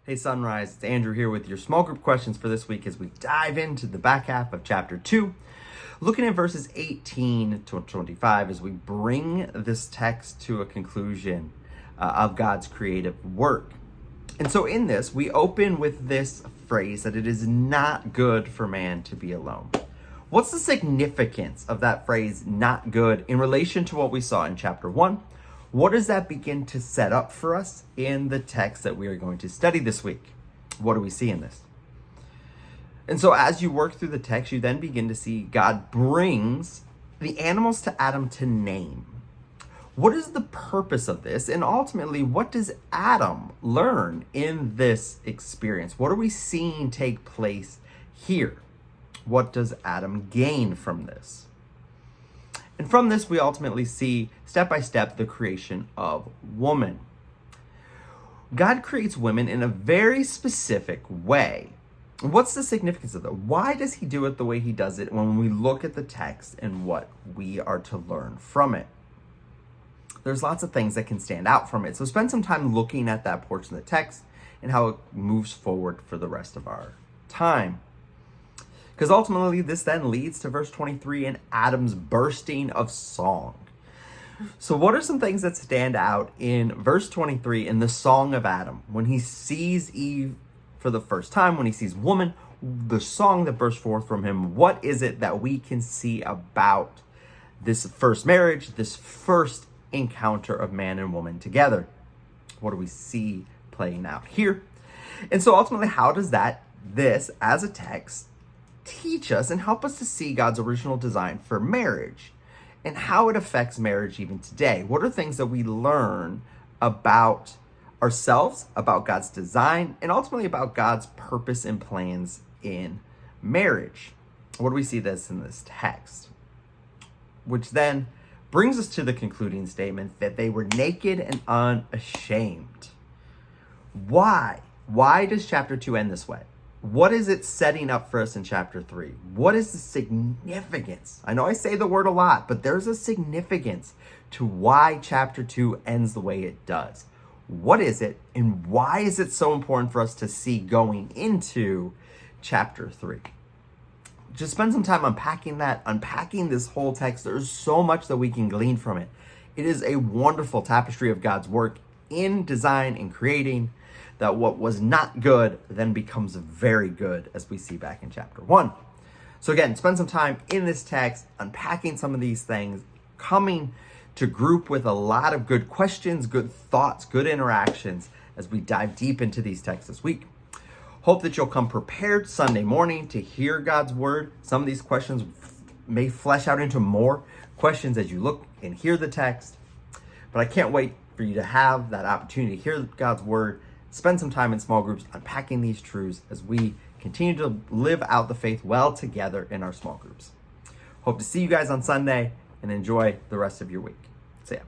Hey Sunrise, it's Andrew here with your small group questions for this week as we dive into the back half of chapter 2, looking at verses 18 to 25 as we bring this text to a conclusion of God's creative work. And so in this, we open with this phrase that it is not good for man to be alone. What's the significance of that phrase, not good, in relation to what we saw in chapter 1? What does that begin to set up for us in the text that we are going to study this week? What do we see in this? And so as you work through the text, you then begin to see God brings the animals to Adam to name. What is the purpose of this? And ultimately, what does Adam learn in this experience? What are we seeing take place here? What does Adam gain from this? And from this, we ultimately see, step by step, the creation of woman. God creates women in a very specific way. What's the significance of that? Why does he do it the way he does it when we look at the text and what we are to learn from it? There's lots of things that can stand out from it. So spend some time looking at that portion of the text and how it moves forward for the rest of our time. Because ultimately, this then leads to verse 23 and Adam's bursting of song. So what are some things that stand out in verse 23 in the song of Adam? When he sees Eve for the first time, when he sees woman, the song that bursts forth from him, what is it that we can see about this first marriage, this first encounter of man and woman together? What do we see playing out here? And so ultimately, how does this as a text teach us and help us to see God's original design for marriage and how it affects marriage even today? What are things that we learn about ourselves, about God's design, and ultimately about God's purpose and plans in marriage? What do we see this in this text? Which then brings us to the concluding statement that they were naked and unashamed. Why? Why does chapter 2 end this way? What is it setting up for us in chapter 3? What is the significance? I know I say the word a lot, but there's a significance to why chapter 2 ends the way it does. What is it, and why is it so important for us to see going into chapter 3? Just spend some time unpacking this whole text. There's so much that we can glean from it. It is a wonderful tapestry of God's work in design and creating, that what was not good then becomes very good, as we see back in chapter 1. So again, spend some time in this text, unpacking some of these things, coming to group with a lot of good questions, good thoughts, good interactions as we dive deep into these texts this week. Hope that you'll come prepared Sunday morning to hear God's word. Some of these questions may flesh out into more questions as you look and hear the text. But I can't wait for you to have that opportunity to hear God's word. Spend some time in small groups unpacking these truths as we continue to live out the faith well together in our small groups. Hope to see you guys on Sunday and enjoy the rest of your week. See ya.